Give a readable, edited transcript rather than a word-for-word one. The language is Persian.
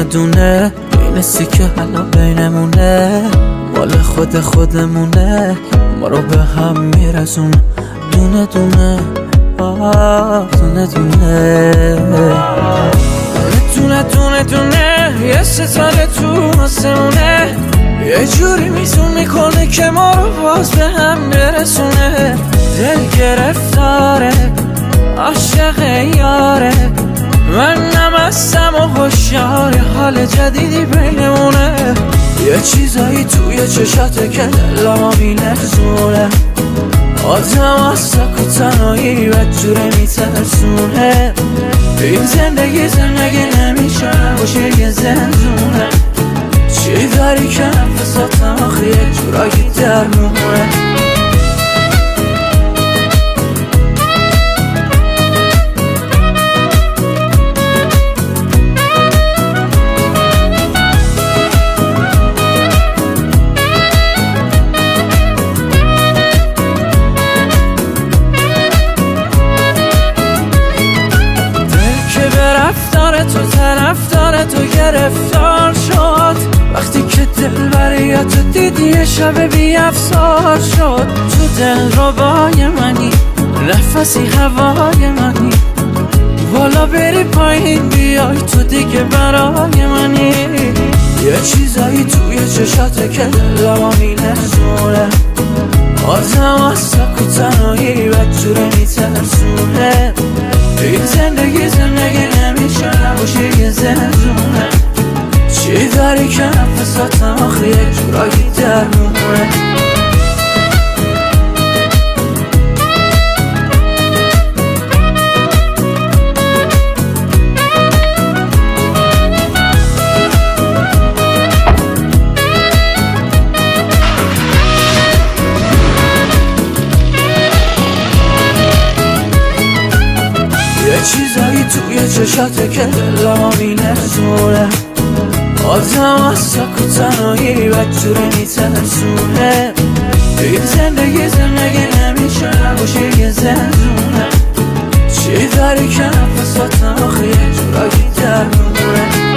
دونه دونه این سیکه حالا بینمونه مال خودمونه ما رو به هم میرسونه دونه دونه دونه دونه دونه دونه یه ستاره تو آسمونه یه جوری میزون میکنه که ما رو باز به هم برسونه دل گرفتاره عاشق یاره من نمستم و هوشیار حال جدیدی بینمونه یه چیزایی توی چشاته که دلمو میلرزونه آدم از سک و تنهایی بدجوره میترسونه این زندگی نمیشه باشه یه زندونه چی داری که نفساتم آخه یه جورایی درمونه تو طرفدار تو گرفتار شد وقتی که دل بریاتو دیدی یه شب بی افسار شد تو دل ربای منی نفسی هوای منی بالا بری پایین بیای تو دیگه برای منی یه چیزایی توی چشاته که دلمو میلرزونه آدم از سک و تنهایی بدجوره میترسونه این زندگی نمیشه نباشه یه زندونه چی داری که نفساتم آخه یه جورایی درمونه یه چیزایی توی چشاته که دلمو میلرزونه آدم از سک و تنهایی بدجوره میترسونه این زندگی نمیشه نباشه یه زندونه چی داری که نفساتم آخه یه جورایی درمونه